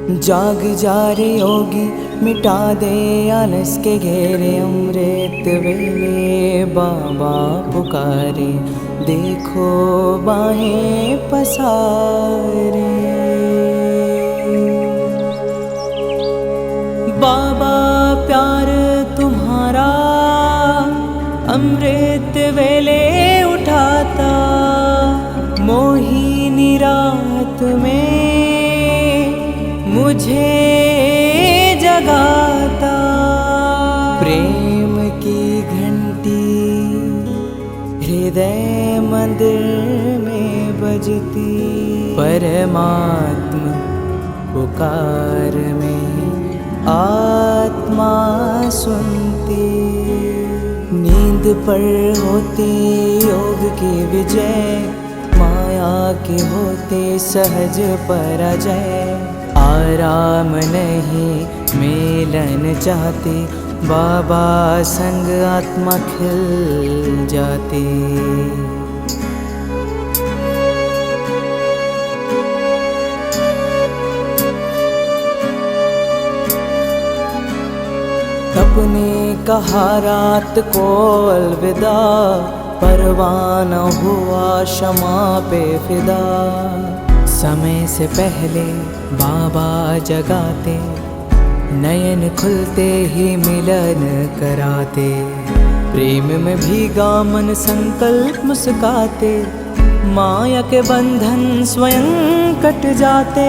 जाग जा रे योगी मिटा दे आलस के घेरे, अमृत वेले बाबा पुकारे, देखो बाहें पसारे। बाबा प्यार तुम्हारा अमृत वेले उठाता, मोहिनी रात में मुझे जगाता। प्रेम की घंटी हृदय मंदिर में बजती, परमात्मा पुकार में आत्मा सुनती। नींद पर होती योग की विजय, माया के होते सहज पराजय। आराम नहीं मिलन चाहती, बाबा संग आत्मा खिल जाती। अपने कहा रात को अलविदा, परवाना हुआ क्षमा पे फिदा। समय से पहले बाबा जगाते, नयन खुलते ही मिलन कराते। प्रेम में भीगा मन संकल्प मुस्काते, माया के बंधन स्वयं कट जाते।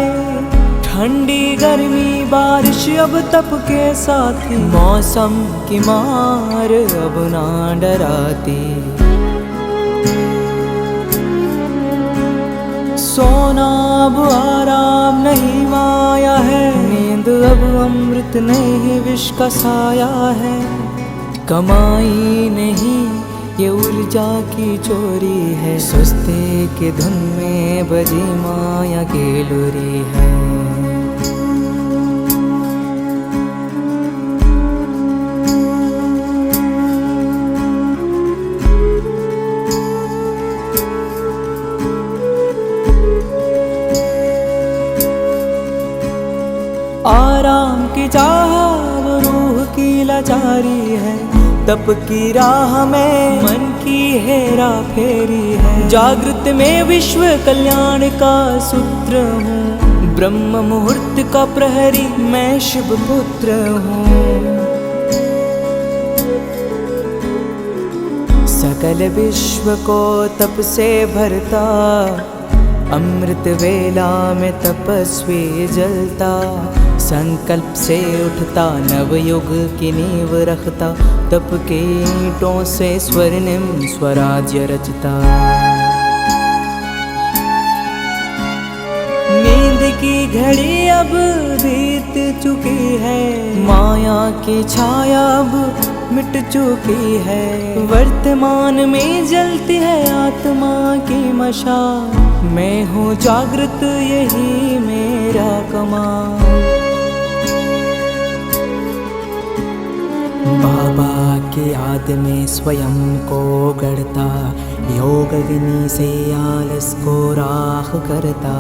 ठंडी गर्मी बारिश अब तप के साथी, मौसम की मार अब ना डराती। सोना अब आराम नहीं माया है, नींद अब अमृत नहीं विष का साया है। कमाई नहीं ये ऊर्जा की चोरी है, सुस्ती की धुन में बजी माया की लुरी है। आराम की चाह वो रूह की लाचारी है, तप की राह में मन की हेरा फेरी है। जागृत में विश्व कल्याण का सूत्र हूँ, ब्रह्म मुहूर्त का प्रहरी मैं शिव पुत्र हूँ। सकल विश्व को तप से भरता, अमृत वेला में तपस्वी जलता। संकल्प से उठता नवयुग की नींव रखता, तप के ईंटों से स्वर्णिम स्वराज्य रचता। नींद की घड़ी अब बीत चुकी है, माया की छाया अब मिट चुकी है। वर्तमान में जलती है आत्मा की मशाल, मैं हूँ जागृत यही मेरा कमाल। बाबा की याद में स्वयं को गढ़ता, योग अग्नि से आलस को राख करता।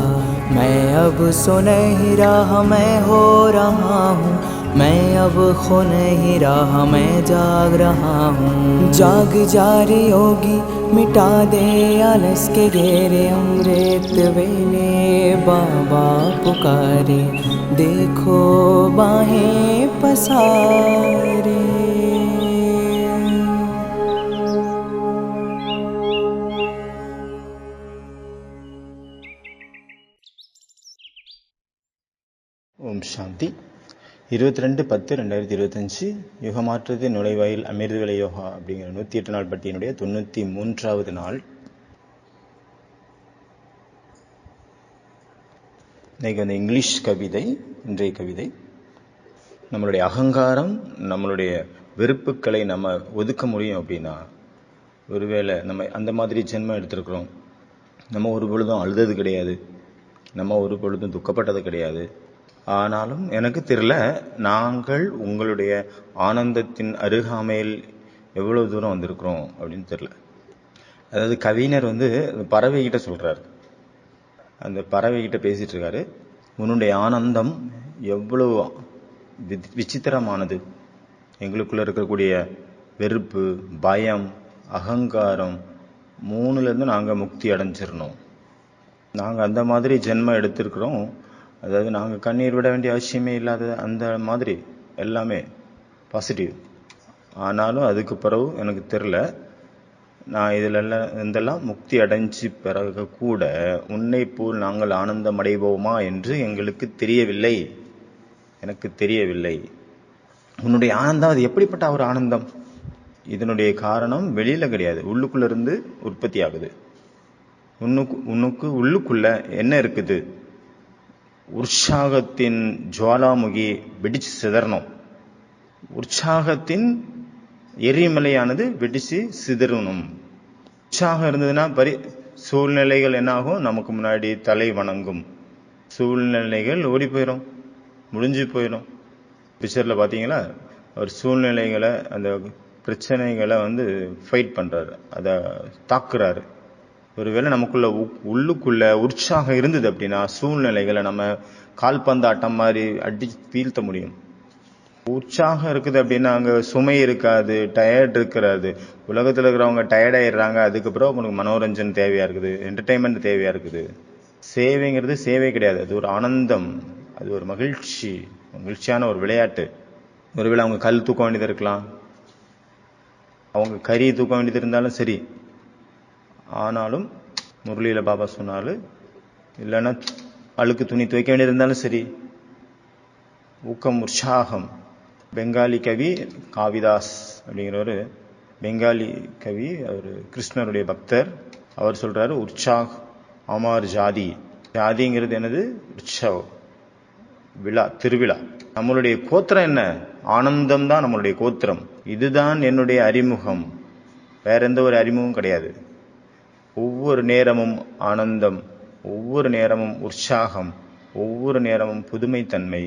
मैं अब सुनहरी राह मैं हो रहा हूँ, मैं अब खो नहीं रहा मैं जाग रहा हूँ। जाग जा रे योगी मिटा दे आलस के घेरे, अमृत वेले बाबा पुकारे, देखो बाहें पसारे। ஓம் சாந்தி. 22/10/2025 யுக மாற்றத்தின் நுழைவாயில் அமிர்தவேளை யோகா அப்படிங்கிற 108 நாள் பட்டியனுடைய 93வது நாள். இன்னைக்கு வந்து இங்கிலீஷ் கவிதை. இன்றைய கவிதை, நம்மளுடைய அகங்காரம் நம்மளுடைய வெறுப்புக்களை நம்ம ஒதுக்க முடியும் அப்படின்னா, ஒருவேளை நம்ம அந்த மாதிரி ஜென்மம் எடுத்திருக்கிறோம், நம்ம ஒரு பொழுதும் அழுதது கிடையாது, நம்ம ஒரு பொழுதும் துக்கப்பட்டது கிடையாது. ஆனாலும் எனக்கு தெரியல, நாங்கள் உங்களுடைய ஆனந்தத்தின் அருகாமையில் எவ்வளவு தூரம் வந்திருக்கிறோம் அப்படின்னு தெரியல. அதாவது கவிஞர் வந்து பறவைகிட்ட சொல்றாரு, அந்த பறவைகிட்ட பேசிட்டு இருக்காரு, உன்னுடைய ஆனந்தம் எவ்வளவு விசித்திரமானது. எங்களுக்குள்ள இருக்கக்கூடிய வெறுப்பு, பயம், அகங்காரம் 3லேருந்து நாங்கள் முக்தி அடைஞ்சிடணும். நாங்கள் அந்த மாதிரி ஜென்மம் எடுத்திருக்கிறோம். அதாவது நாங்கள் கண்ணீர் விட வேண்டிய அவசியமே இல்லாத அந்த மாதிரி எல்லாமே பாசிட்டிவ். ஆனாலும் அதுக்கு பிறகு எனக்கு தெரில, நான் இதெல்லாம் முக்தி அடைஞ்சு பிறகு கூட உன்னை போல் நாங்கள் ஆனந்தம் அடைவோமா என்று எங்களுக்கு தெரியவில்லை. எனக்கு தெரியவில்லை. உன்னுடைய ஆனந்தம் அது எப்படிப்பட்ட ஒரு ஆனந்தம்? இதனுடைய காரணம் வெளியில கிடையாது, உள்ளுக்குள்ள இருந்து உற்பத்தி ஆகுது. உன்னுக்கு உள்ளுக்குள்ள என்ன இருக்குது? உற்சாகத்தின் ஜுவாலாமுகி வெடிச்சு சிதறணும். உற்சாகத்தின் எரிமலையானது வெடிச்சு சிதறணும். உற்சாகம் இருந்ததுன்னா சூழ்நிலைகள் என்னாகும்? நமக்கு முன்னாடி தலை வணங்கும். சூழ்நிலைகள் ஓடி போயிடும், முடிஞ்சு போயிடும். பிக்சர்ல பாத்தீங்களா, அவர் சூழ்நிலைகளை, அந்த பிரச்சனைகளை ஃபைட் பண்றாரு, அதை தாக்குறாரு. ஒருவேளை நமக்குள்ள உள்ளுக்குள்ள உற்சாகம் இருந்தது அப்படின்னா சூழ்நிலைகளை நம்ம கால்பந்தாட்டம் மாதிரி அடி வீழ்த்த முடியும். உற்சாகம் இருக்குது அப்படின்னா அங்க சுமை இருக்காது, டயர்ட் இருக்காது. உலகத்துல இருக்கிறவங்க டயர்ட் ஆயிடுறாங்க, அதுக்கப்புறம் உங்களுக்கு மனோரஞ்சன் தேவையா இருக்குது, என்டர்டைன்மெண்ட் தேவையா இருக்குது. சேவைங்கிறது சேவை கிடையாது, அது ஒரு ஆனந்தம், அது ஒரு மகிழ்ச்சியான ஒரு விளையாட்டு. ஒருவேளை அவங்க கல் தூக்க வேண்டியது இருக்கலாம், அவங்க கறி தூக்க வேண்டியது இருந்தாலும் சரி. ஆனாலும் முரளியில பாபா சொன்னாரு, இல்லைன்னா அழுக்கு துணி துவைக்க வேண்டியது இருந்தாலும் சரி, ஊக்கம், உற்சாகம். பெங்காலி கவி காவிதாஸ் அப்படிங்கிறவர், பெங்காலி கவி, அவர் கிருஷ்ணருடைய பக்தர். அவர் சொல்றாரு, உற்சாக் அமார் ஜாதி. ஜாதிங்கிறது என்னது? உற்சவம், விழா, திருவிழா. நம்மளுடைய கோத்திரம் என்ன? ஆனந்தம் தான் நம்மளுடைய கோத்திரம். இதுதான் என்னுடைய அறிமுகம், வேற எந்த ஒரு அறிமுகம் கிடையாது. ஒவ்வொரு நேரமும் ஆனந்தம், ஒவ்வொரு நேரமும் உற்சாகம், ஒவ்வொரு நேரமும் புதுமைத்தன்மை,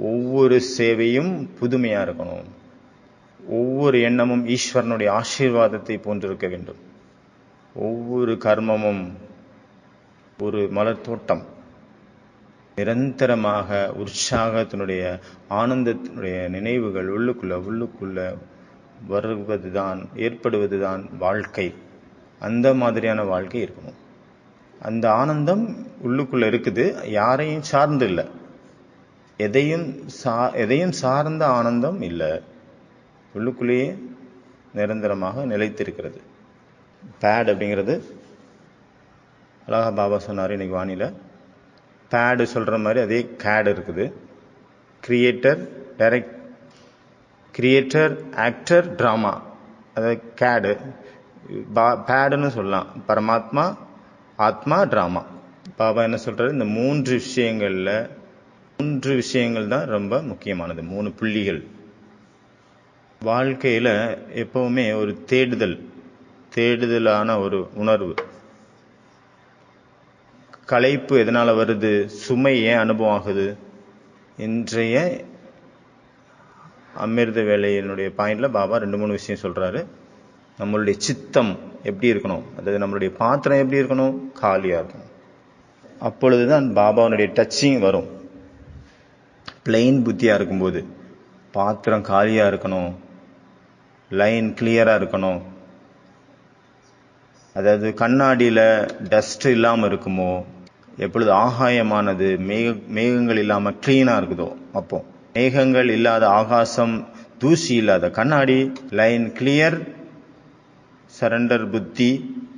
ஒவ்வொரு சேவையும் புதுமையா இருக்கணும். ஒவ்வொரு எண்ணமும் ஈஸ்வரனுடைய ஆசீர்வாதத்தை போன்றிருக்க வேண்டும். ஒவ்வொரு கர்மமும் ஒரு மலர் தோட்டம். நிரந்தரமாக உற்சாகத்தினுடைய, ஆனந்தத்தினுடைய நினைவுகள் உள்ளுக்குள்ள வருவதுதான், ஏற்படுவதுதான் வாழ்க்கை. அந்த மாதிரியான வாழ்க்கை இருக்கணும். அந்த ஆனந்தம் உள்ளுக்குள்ள இருக்குது, யாரையும் சார்ந்து இல்லை, எதையும் சார்ந்த ஆனந்தம் இல்லை, உள்ளுக்குள்ளேயே நிரந்தரமாக நிலைத்திருக்கிறது. பேட் அப்படிங்கிறது அழகா பாபா சொன்னார் இன்னைக்கு வானிலை. பேடு சொல்ற மாதிரி அதே கேட் இருக்குது. கிரியேட்டர் ஆக்டர் டிராமா, அதாவது கேடு பேடுன்னு சொல்லலாம். பரமாத்மா, ஆத்மா, டிராமா. பாபா என்ன சொல்றாரு? இந்த 3 விஷயங்கள் தான் ரொம்ப முக்கியமானது. 3 புள்ளிகள். வாழ்க்கையில எப்பவுமே ஒரு தேடுதலான ஒரு உணர்வு. களைப்பு எதனால வருது? சுமை ஏன் அனுபவம் ஆகுது? இன்றைய அமிர்த வேலையினுடைய பாயிண்ட்ல பாபா 2-3 விஷயம் சொல்றாரு. நம்மளுடைய சித்தம் எப்படி இருக்கணும், அதாவது நம்மளுடைய பாத்திரம் எப்படி இருக்கணும்? காலியா இருக்கணும். அப்பொழுதுதான் பாபாவுடைய டச்சிங் வரும். பிளைன் புத்தியா இருக்கும்போது பாத்திரம் காலியா இருக்கணும், லைன் கிளியரா இருக்கணும். அதாவது கண்ணாடியில டஸ்ட் இல்லாம இருக்குமோ, எப்பொழுது ஆகாயமானது மேகங்கள் இல்லாம கிளீனா இருக்குதோ, அப்போ மேகங்கள் இல்லாத ஆகாசம், தூசி இல்லாத கண்ணாடி, லைன் கிளியர், சரண்டர் புத்தி,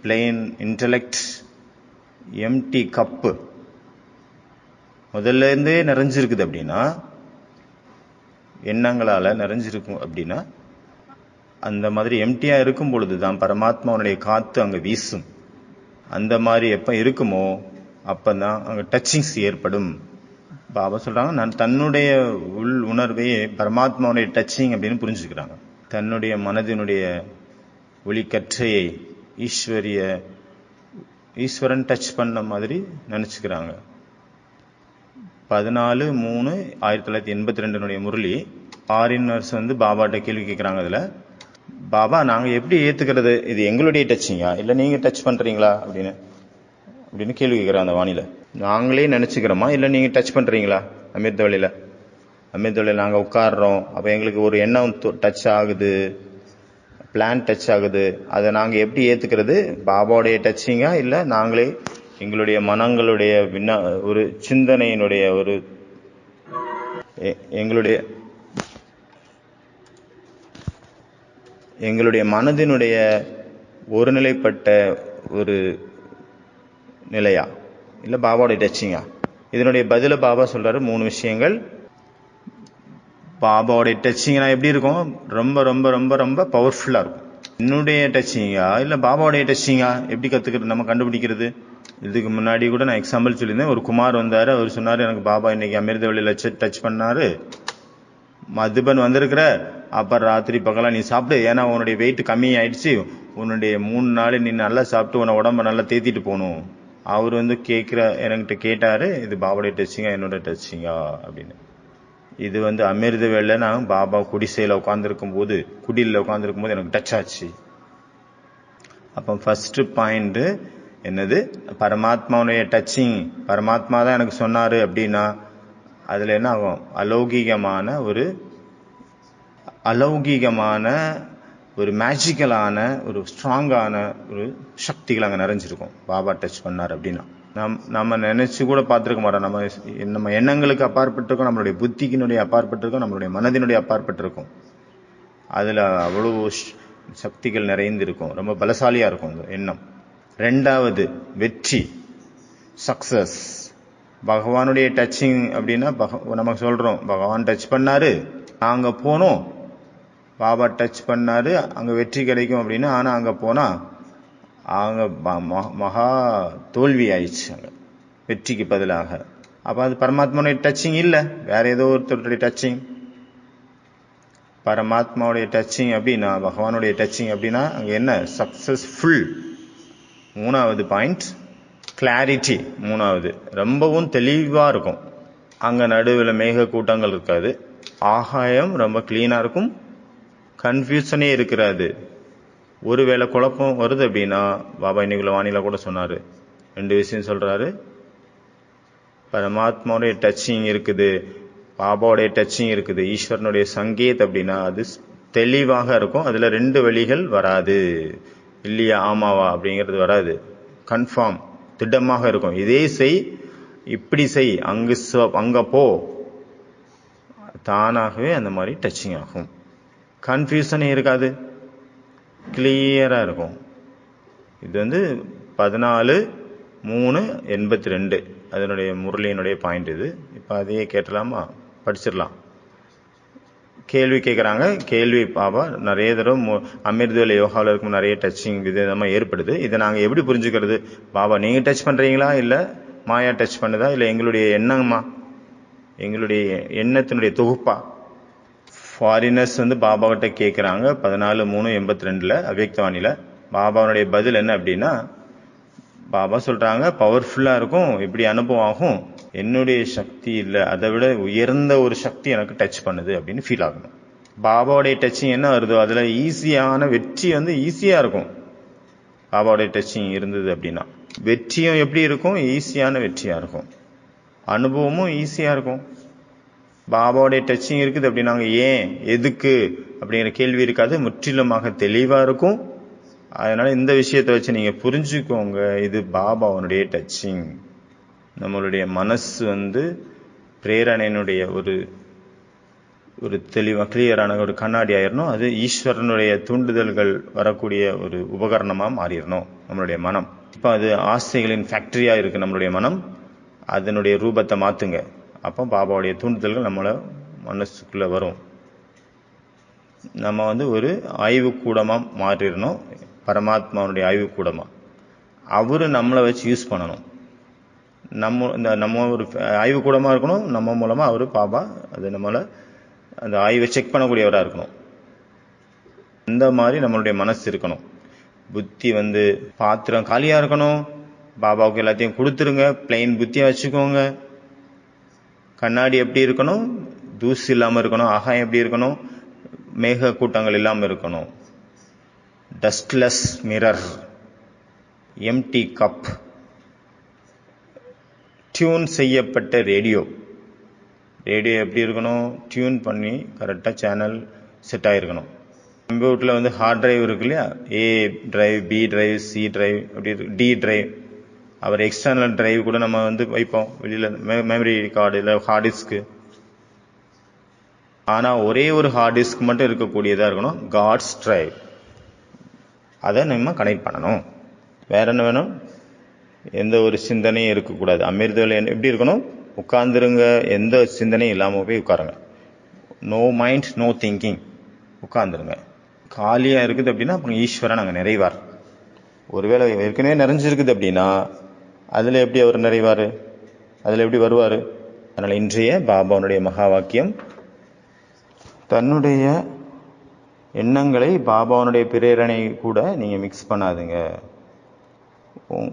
பிளெயின் இன்டலெக்ட், எம்டி கப்பு முதல்ல இருந்தே நிறைஞ்சிருக்குது அப்படின்னா, எண்ணங்களால நிறைஞ்சிருக்கும் அப்படின்னா, அந்த மாதிரி எம்டியா இருக்கும் பொழுதுதான் பரமாத்மாவுடைய காத்து அங்க வீசும். அந்த மாதிரி எப்ப இருக்குமோ அப்பதான் அங்க டச்சிங்ஸ் ஏற்படும். பாபா சொல்றாங்க, நான் தன்னுடைய உள் உணர்வையே பரமாத்மாவுடைய டச்சிங் அப்படின்னு புரிஞ்சுக்கிறாங்க. தன்னுடைய மனதினுடைய ஒளிக்கற்றையை ஈஸ்வரன் டச் பண்ண மாதிரி நினைச்சுக்கிறாங்க. 14/3/1982 முரளி ஃபாரினர்ஸ் பாபாட்ட கேள்வி கேட்கிறாங்க. அதுல, பாபா நாங்க எப்படி ஏத்துக்கிறது? இது எங்களுடைய டச்சிங்கா இல்ல நீங்க டச் பண்றீங்களா அப்படின்னு கேள்வி கேட்கிறோம். அந்த வானிலை நாங்களே நினைச்சுக்கிறோமா இல்ல நீங்க டச் பண்றீங்களா? அமிர்தவழியில் நாங்கள் உட்காடுறோம். அப்போ எங்களுக்கு ஒரு எண்ணம் டச் ஆகுது, பிளான் டச் ஆகுது. அதை நாங்கள் எப்படி ஏற்றுக்கிறது? பாபாவுடைய டச்சிங்கா, இல்லை நாங்களே எங்களுடைய மனங்களுடைய ஒரு சிந்தனையினுடைய ஒரு எங்களுடைய மனதினுடைய ஒருநிலைப்பட்ட ஒரு நிலையா, இல்லை பாபாவுடைய டச்சிங்கா? இதனுடைய பதில பாபா சொல்றாரு 3 விஷயங்கள். பாபாவுடைய டச்சிங்னா எப்படி இருக்கும்? ரொம்ப ரொம்ப ரொம்ப ரொம்ப பவர்ஃபுல்லா இருக்கும். என்னுடைய டச்சிங்கா இல்லை பாபாவுடைய டச்சிங்கா எப்படி கத்துக்கிறது, நம்ம கண்டுபிடிக்கிறது? இதுக்கு முன்னாடி கூட நான் எக்ஸாம்பிள் சொல்லியிருந்தேன். ஒரு குமார் வந்தாரு, அவர் சொன்னாரு, எனக்கு பாபா இன்னைக்கு அமிர்தவழியில டச் பண்ணாரு, மதுபன் வந்திருக்கிற, அப்புறம் ராத்திரி பகலா நீ சாப்பிடு, ஏன்னா உன்னுடைய வெயிட் கம்மி ஆயிடுச்சு, உன்னுடைய 3 நாள் நீ நல்லா சாப்பிட்டு உன்னை உடம்ப நல்லா தேத்திட்டு போகணும். அவர் என்கிட்ட கேட்டாரு, இது பாபாவுடைய டச்சிங்கா என்னோட டச்சிங்கா அப்படின்னு. இது அமிர்தவேளை நான் பாபா குடிசையில் உட்காந்துருக்கும் போது, குடியில் உட்காந்துருக்கும் போது எனக்கு டச் ஆச்சு. அப்போ ஃபர்ஸ்ட் பாயிண்ட் என்னது? பரமாத்மாவுடைய டச்சிங். பரமாத்மா தான் எனக்கு சொன்னாரு அப்படின்னா அதுல என்ன ஆகும்? அலௌகிகமான ஒரு மேஜிக்கலான ஒரு ஸ்ட்ராங்கான ஒரு சக்திகள் அங்கே நிறைஞ்சிருக்கும். பாபா டச் பண்ணார் அப்படின்னா நம்ம நினைச்சு கூட பார்த்துருக்க மாட்டோம். நம்ம எண்ணங்களுக்கு அப்பாற்பட்டிருக்கோம், நம்மளுடைய புத்திக்கினுடைய அப்பாற்பட்டிருக்கோம், நம்மளுடைய மனதினுடைய அப்பாற்பட்டிருக்கும். அதுல அவ்வளவு சக்திகள் நிறைந்திருக்கும், ரொம்ப பலசாலியா இருக்கும் அந்த எண்ணம். 2வது வெற்றி, சக்சஸ். பகவானுடைய டச்சிங் அப்படின்னா நமக்கு சொல்றோம், பகவான் டச் பண்ணாரு, நாங்க போனோம், பாபா டச் பண்ணாரு, அங்க வெற்றி கிடைக்கும் அப்படின்னு. ஆனா அங்க போனா அங்க மகா தோல்வி ஆயிடுச்சு, அங்க வெற்றிக்கு பதிலாக. அப்ப அது பரமாத்மாவுடைய டச்சிங் இல்ல, வேற ஏதோ ஒருத்தருடைய டச்சிங். பரமாத்மாவுடைய டச்சிங் அப்படின்னா, பகவானுடைய டச்சிங் அப்படின்னா அங்க என்ன? சக்சஸ்ஃபுல். 3வது பாயிண்ட் கிளாரிட்டி. 3வது ரொம்பவும் தெளிவா இருக்கும். அங்க நடுவில் மேக கூட்டங்கள் இருக்காது, ஆகாயம் ரொம்ப கிளீனா இருக்கும், கன்ஃபியூஷனே இருக்கிறாது. ஒருவேளை குழப்பம் வருது அப்படின்னா, பாபா இன்னைக்குள்ள வானிலை கூட சொன்னாரு, 2 விஷயம் சொல்றாரு. பரமாத்மாவுடைய டச்சிங் இருக்குது, பாபாவுடைய டச்சிங் இருக்குது, ஈஸ்வரனுடைய சங்கேத் அப்படின்னா அது தெளிவாக இருக்கும். அதுல 2 வழிகள் வராது, இல்லையா ஆமாவா அப்படிங்கிறது வராது. கன்ஃபார்ம், திட்டமாக இருக்கும். இதே செய், இப்படி செய், அங்க போ, தானாகவே அந்த மாதிரி டச்சிங் ஆகும். கன்ஃபியூஷனே இருக்காது, கிளியரா இருக்கும். இது 14/3/82 அதனுடைய முரளியினுடைய பாயிண்ட் இது. இப்ப அதையே கேட்டலாமா? படிச்சிடலாம். கேள்வி கேட்கறாங்க. கேள்வி பாபா நிறைய தடவை அமிர்தவேளை யோகாவில் இருக்கும் நிறைய டச்சிங் விதமா ஏற்படுது. இதை நாங்க எப்படி புரிஞ்சுக்கிறது? பாபா நீங்க டச் பண்றீங்களா, இல்ல மாயா டச் பண்ணுதா, இல்ல எங்களுடைய எண்ணமா, எங்களுடைய எண்ணத்தினுடைய தொகுப்பா? ஃபாரினர்ஸ் பாபா கிட்ட கேட்கிறாங்க 14/3/82 அவ்யக்தவாணியில. பாபாவுடைய பதில் என்ன அப்படின்னா, பாபா சொல்றாங்க பவர்ஃபுல்லா இருக்கும், இப்படி அனுபவம் ஆகும், என்னுடைய சக்தி இல்லை, அதை விட உயர்ந்த ஒரு சக்தி எனக்கு டச் பண்ணுது அப்படின்னு ஃபீல் ஆகணும். பாபாவுடைய டச்சிங் என்ன வருதோ அதுல ஈஸியான வெற்றி ஈஸியா இருக்கும். பாபாவுடைய டச்சிங் இருந்தது அப்படின்னா வெற்றியும் எப்படி இருக்கும்? ஈஸியான வெற்றியா இருக்கும், அனுபவமும் ஈஸியா இருக்கும். பாபாவுடைய டச்சிங் இருக்குது அப்படின்னாங்க, ஏன் எதுக்கு அப்படிங்கிற கேள்வி இருக்காது, முற்றிலுமாக தெளிவா இருக்கும். அதனால இந்த விஷயத்தை வச்சு நீங்க புரிஞ்சுக்கோங்க, இது பாபாவுடைய டச்சிங். நம்மளுடைய மனசு பிரேரணையினுடைய ஒரு தெளிவா கிளியரான ஒரு கண்ணாடி ஆயிரணும். அது ஈஸ்வரனுடைய தூண்டுதல்கள் வரக்கூடிய ஒரு உபகரணமா மாறிடணும் நம்மளுடைய மனம். இப்ப அது ஆசைகளின் ஃபேக்டரியா இருக்கு நம்மளுடைய மனம், அதனுடைய ரூபத்தை மாத்துங்க. அப்போ பாபாவுடைய தூண்டுதல்கள் நம்மள மனசுக்குள்ள வரும். நம்ம ஒரு ஆய்வு கூடமா மாறிடணும், பரமாத்மாவுடைய ஆய்வு கூடமா. அவரு நம்மளை வச்சு யூஸ் பண்ணணும். நம்ம ஒரு ஆய்வு கூடமா இருக்கணும், நம்ம மூலமா அவரு பாபா அது நம்மள அந்த ஆய்வை செக் பண்ணக்கூடியவரா இருக்கணும். இந்த மாதிரி நம்மளுடைய மனசு இருக்கணும். புத்தி பாத்திரம் காலியா இருக்கணும், பாபாவுக்கு எல்லாத்தையும் கொடுத்துருங்க, பிளைன் புத்தியா வச்சுக்கோங்க. கண்ணாடி எப்படி இருக்கணும்? தூசி இல்லாம இருக்கணும். ஆகாயம் எப்படி இருக்கணும்? மேக கூட்டங்கள் இல்லாம இருக்கணும். Dustless mirror, empty cup, tune செய்யப்பட்ட ரேடியோ, ரேடியோ எப்படி இருக்கணும், டியூன் பண்ணி கரெக்டாக சேனல் செட் ஆகிருக்கணும். கம்ப்யூட்டரில் வந்து ஹார்ட் டிரைவ் இருக்கு இல்லையா, A drive, B drive, C drive, அப்படி டி டிரைவ். அப்புறம் எக்ஸ்டர்னல் டிரைவ் கூட நம்ம வந்து வைப்போம் வெளியில், மெமரி கார்டு இல்லை ஹார்ட் டிஸ்க்கு. ஆனால் ஒரே ஒரு ஹார்ட் டிஸ்க் மட்டும் இருக்கக்கூடியதாக இருக்கணும், காட்ஸ் டிரைவ். அதை நம்ம கனெக்ட் பண்ணணும். வேற என்ன வேணும், எந்த ஒரு சிந்தனையும் இருக்கக்கூடாது. அமிர்தவேலை எப்படி இருக்கணும், உட்கார்ந்துருங்க, எந்த சிந்தனையும் இல்லாமல் போய் உட்காருங்க. நோ மைண்ட் நோ திங்கிங், உட்கார்ந்துருங்க. காலியாக இருக்குது அப்படின்னா அப்போ ஈஸ்வரன் அங்கே நிறைவார். ஒருவேளை ஏற்கனவே நிறைஞ்சிருக்குது அப்படின்னா அதில் எப்படி அவர் நிறைவார், அதில் எப்படி வருவார்? அதனால் இன்றைய பாபாவுடைய மகா வாக்கியம், தன்னுடைய எண்ணங்களை பாபாவுடைய பிரேரணை கூட நீங்கள் மிக்ஸ் பண்ணாதுங்க.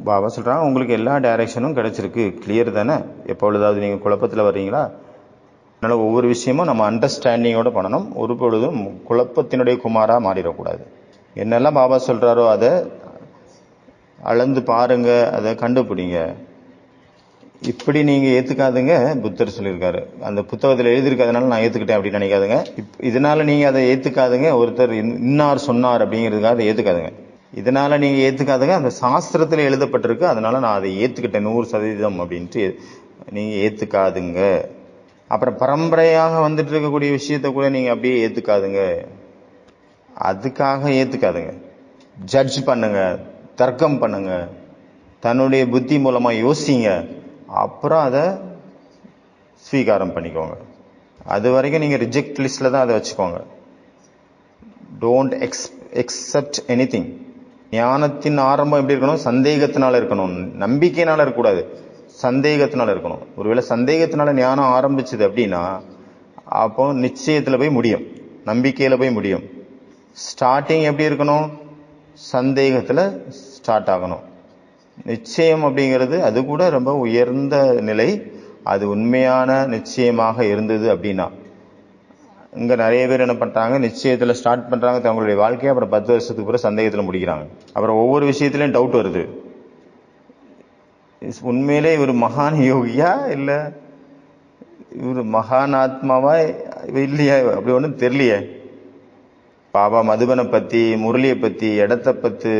பாபா சொல்கிறாங்க, உங்களுக்கு எல்லா டைரக்ஷனும் கிடைச்சிருக்கு, கிளியர் தானே. எப்பொழுதாவது நீங்கள் குழப்பத்தில் வர்றீங்களா? அதனால் ஒவ்வொரு விஷயமும் நம்ம அண்டர்ஸ்டாண்டிங்கோடு பண்ணணும். ஒரு பொழுதும் குழப்பத்தினுடைய குமாராக மாறிடக்கூடாது. என்னெல்லாம் பாபா சொல்கிறாரோ அதை அளந்து பாருங்க, அதை கண்டுபிடிங்க. இப்படி நீங்கள் ஏற்றுக்காதுங்க, புத்தர் சொல்லியிருக்காரு. அந்த புத்தகத்தில் எழுதியிருக்காதனால நான் ஏற்றுக்கிட்டேன் அப்படின்னு நினைக்காதுங்க. இதனால் நீங்கள் அதை ஏற்றுக்காதுங்க. ஒருத்தர் இன்னார் சொன்னார் அப்படிங்கிறதுக்காக அதை ஏற்றுக்காதுங்க. இதனால் நீங்கள் ஏற்றுக்காதுங்க, அந்த சாஸ்திரத்தில் எழுதப்பட்டிருக்கு, அதனால் நான் அதை ஏற்றுக்கிட்டேன் 100% அப்படின்ட்டு நீங்கள் ஏற்றுக்காதுங்க. அப்புறம் பரம்பரையாக வந்துட்டு இருக்கக்கூடிய விஷயத்த கூட நீங்கள் அப்படியே ஏற்றுக்காதுங்க. அதுக்காக ஏற்றுக்காதுங்க. ஜட்ஜ் பண்ணுங்க, தர்க்கம் பண்ணுங்க, தன்னுடைய புத்தி மூலமாக யோசிங்க, அப்புறம் அதை ஸ்வீகாரம் பண்ணிக்கோங்க. அது வரைக்கும் நீங்கள் ரிஜெக்ட் லிஸ்டில் தான் அதை வச்சுக்கோங்க. Don't accept anything. ஞானத்தின் ஆரம்பம் எப்படி இருக்கணும், சந்தேகத்தினால இருக்கணும், நம்பிக்கையினால இருக்கக்கூடாது, சந்தேகத்தினால இருக்கணும். ஒருவேளை சந்தேகத்தினால ஞானம் ஆரம்பிச்சது அப்படின்னா அப்போ நிச்சயத்தில் போய் முடியும், நம்பிக்கையில் போய் முடியும். ஸ்டார்டிங் எப்படி இருக்கணும், சந்தேகத்தில் ஸ்டார்ட் ஆகணும். நிச்சயம் அப்படிங்கிறது அது கூட ரொம்ப உயர்ந்த நிலை. அது உண்மையான நிச்சயமாக இருந்தது அப்படின்னா, இங்கே நிறைய பேர் என்ன பண்ணுறாங்க, நிச்சயத்தில் ஸ்டார்ட் பண்ணுறாங்க தங்களுடைய வாழ்க்கையை, அப்புறம் 10 வருஷத்துக்கு பிறகு சந்தேகத்தில் முடிக்கிறாங்க. அப்புறம் ஒவ்வொரு விஷயத்துலையும் டவுட் வருது. உண்மையிலே இவர் மகான் யோகியா இல்லை இவர் மகான் ஆத்மாவா இல்லையா, அப்படி ஒன்றும் தெரியலையே. பாபா மதுபனை பற்றி, முரளியை பற்றி, இடத்தை பற்றி,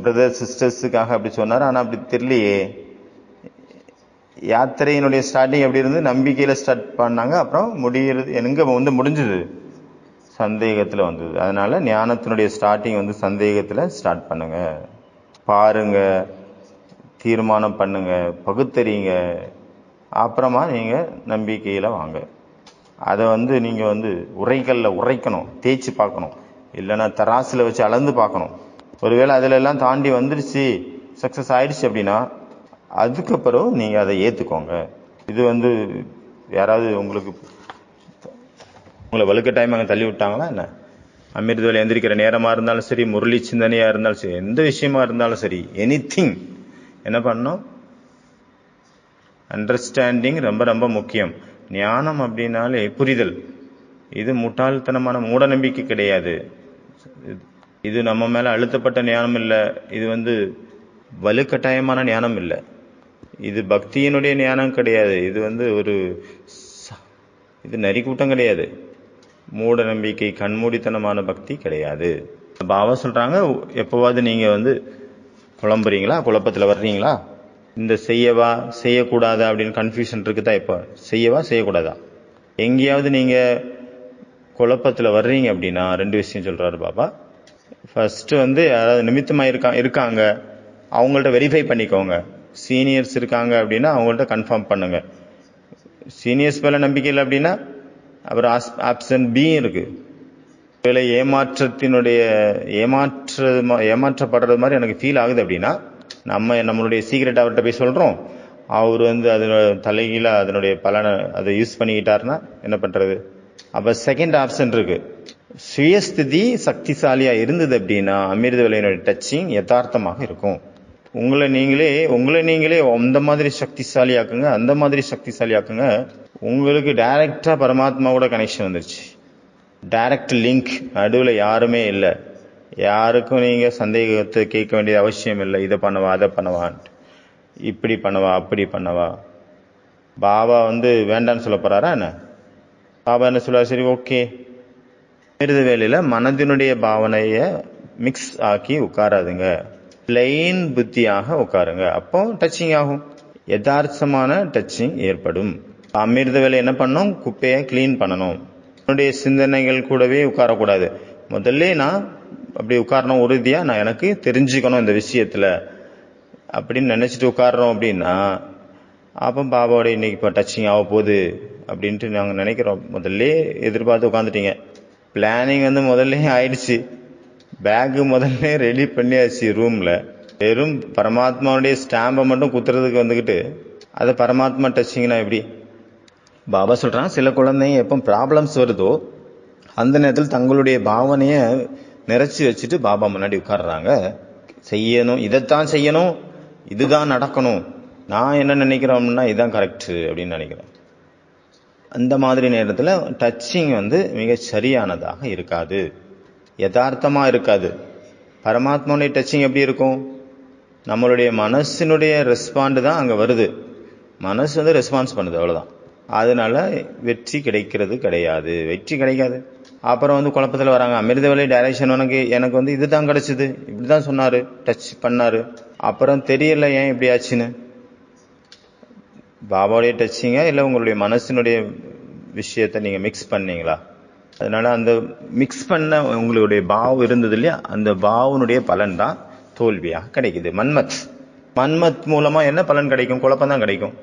பிரதர் சிஸ்டர்ஸுக்காக அப்படி சொன்னார், ஆனால் அப்படி தெரியலையே. யாத்திரையினுடைய ஸ்டார்டிங் எப்படி இருந்து, நம்பிக்கையில் ஸ்டார்ட் பண்ணாங்க, அப்புறம் முடிகிறது எங்கே வந்து முடிஞ்சது, சந்தேகத்தில் வந்தது. அதனால ஞானத்தினுடைய ஸ்டார்டிங் வந்து சந்தேகத்தில் ஸ்டார்ட் பண்ணுங்க. பாருங்க, தீர்மானம் பண்ணுங்க, பகுத்தறிங்க, அப்புறமா நீங்கள் நம்பிக்கையில் வாங்க. அதை வந்து நீங்கள் வந்து உரைகளில் உரைக்கணும், தேய்ச்சி பார்க்கணும், இல்லைன்னா தராசில் வச்சு அளந்து பார்க்கணும். ஒருவேளை அதில் எல்லாம் தாண்டி வந்துடுச்சு, சக்ஸஸ் ஆயிடுச்சு அப்படின்னா அதுக்கப்புறம் நீங்கள் அதை ஏற்றுக்கோங்க. இது வந்து யாராவது உங்களை வலுக்கட்டாயமாக அங்கே தள்ளி விட்டாங்களா என்ன? அமிர்தவேலை எந்திரிக்கிற நேரமாக இருந்தாலும் சரி, முரளி சிந்தனையாக இருந்தாலும் சரி, எந்த விஷயமா இருந்தாலும் சரி, எனிதிங் என்ன பண்ணணும், அண்டர்ஸ்டாண்டிங் ரொம்ப ரொம்ப முக்கியம். ஞானம் அப்படின்னாலே புரிதல். இது முட்டாள்தனமான மூட நம்பிக்கை கிடையாது. இது நம்ம மேலே அழுத்தப்பட்ட ஞானம் இல்லை, இது வந்து வலுக்கட்டாயமான ஞானம் இல்லை, இது பக்தியினுடைய ஞானம் கிடையாது, இது வந்து இது நரிக்கூட்டம் கிடையாது, மூட நம்பிக்கை கண்மூடித்தனமான பக்தி கிடையாது. பாபா சொல்கிறாங்க, எப்போவாது நீங்கள் வந்து குழம்புறீங்களா, குழப்பத்தில் வர்றீங்களா, இந்த செய்யவா செய்யக்கூடாதா அப்படின்னு கன்ஃபியூஷன் இருக்குதா, இப்போ செய்யவா செய்யக்கூடாதா, எங்கேயாவது நீங்கள் குழப்பத்தில் வர்றீங்க அப்படின்னா 2 விஷயம் சொல்கிறாரு பாபா. ஃபர்ஸ்ட் வந்து யாராவது நிமித்தமாக இருக்காங்க அவங்கள்ட்ட வெரிஃபை பண்ணிக்கோங்க. சீனியர்ஸ் இருக்காங்க அப்படின்னா அவங்கள்ட்ட கன்ஃபார்ம் பண்ணுங்க. சீனியர்ஸ் மேலே நம்பிக்கை இல்லை அப்படின்னா அப்புறம் ஆப்ஷன் பி இருக்கு. வேலை ஏமாற்றப்படுறது மாதிரி எனக்கு ஃபீல் ஆகுது அப்படின்னா நம்மளுடைய சீக்ரெட் அவர்கிட்ட போய் சொல்கிறோம், அவர் வந்து அதனோட தலைகீழாக அதனுடைய பலனை அதை யூஸ் பண்ணிக்கிட்டாருன்னா என்ன பண்ணுறது? அப்போ செகண்ட் ஆப்ஷன் இருக்கு. சுயஸ்திதி சக்திசாலியா இருந்தது அப்படின்னா அமிர்தவேலையினுடைய டச்சிங் யதார்த்தமாக இருக்கும். உங்களை நீங்களே அந்த மாதிரி சக்திசாலியாக்குங்க, அந்த மாதிரி சக்திசாலியாக்குங்க. உங்களுக்கு டைரக்டா பரமாத்மாவோட கனெக்ஷன் வந்துருச்சு, டைரக்ட் லிங்க். நடுவில் யாருமே இல்லை, யாருக்கும் நீங்க சந்தேகத்தை கேட்க வேண்டிய அவசியம் இல்லை. இதை பண்ணவா, அதை பண்ணவா, இப்படி பண்ணவா, அப்படி பண்ணவா. பாபா வேண்டான்னு சொல்ல போறாரா என்ன? பாபா என்ன சொல்றாரு? சரி, ஓகே. அமிர்த வேலையில மனதினுடைய பாவனையை மிக்ஸ் ஆக்கி உட்காராதுங்க, பிளெயின் புத்தியாக உட்காருங்க. அப்போ டச்சிங் ஆகும், யதார்த்தமான டச்சிங் ஏற்படும். அமிர்த வேலை என்ன பண்ணணும்? குப்பையை கிளீன் பண்ணணும். என்னுடைய சிந்தனைகள் கூடவே உட்காரக்கூடாது. முதல்ல நான் அப்படி உட்காரணும், உறுதியா நான் எனக்கு தெரிஞ்சுக்கணும் இந்த விஷயத்துல அப்படின்னு நினைச்சிட்டு உட்கார்றோம் அப்படின்னா, அப்போ பாபாவோட இன்னைக்கு இப்போ டச்சிங் ஆக போகுது அப்படின்ட்டு நாங்கள் நினைக்கிறோம். முதல்ல எதிர்பார்த்து உட்காந்துட்டீங்க. பிளானிங் முதல்ல ஆயிடுச்சு, பேக்கு முதல்ல ரெடி பண்ணியாச்சு ரூம்ல. வெறும் பரமாத்மாவுடைய ஸ்டாம்பை மட்டும் குத்துறதுக்கு வந்துக்கிட்டு அதை பரமாத்மா டச்சிங்னா எப்படி? பாபா சொல்றான், சில குழந்தைங்க எப்போ ப்ராப்ளம்ஸ் வருதோ அந்த நேரத்தில் தங்களுடைய பாவனையை நிறைச்சி வச்சுட்டு பாபா முன்னாடி உட்கார்றாங்க. செய்யணும், இதைத்தான் செய்யணும், இதுதான் நடக்கணும், நான் என்ன நினைக்கிறோம்னா இதுதான் கரெக்ட் அப்படின்னு நினைக்கிறேன். அந்த மாதிரி நேரத்தில் டச்சிங் மிக சரியானதாக இருக்காது, யதார்த்தமா இருக்காது. பரமாத்மாவுடைய டச்சிங் எப்படி இருக்கும்? நம்மளுடைய மனசினுடைய ரெஸ்பாண்டு தான் அங்கே வருது. மனசு ரெஸ்பான்ஸ் பண்ணுது, அவ்வளோதான். அதனால வெற்றி கிடைக்கிறது கிடையாது, வெற்றி கிடைக்காது. அப்புறம் குழப்பத்தில் வராங்க. அமிர்த வேலை டைரக்ஷன் எனக்கு இதுதான் கிடைச்சது, இப்படிதான் சொன்னாரு, டச் பண்ணாரு, அப்புறம் தெரியல ஏன் இப்படி ஆச்சுன்னு. பாபாவுடைய டச்சிங்கா இல்லை உங்களுடைய மனசினுடைய விஷயத்தை நீங்க மிக்ஸ் பண்ணீங்களா? அதனால அந்த மிக்ஸ் பண்ண உங்களுடைய பாவம் இருந்தது இல்லையா, அந்த பாவனுடைய பலன் தான் தோல்வியாக கிடைக்குது. மன்மத் மூலமா என்ன பலன் கிடைக்கும்? குழப்பம் தான் கிடைக்கும்.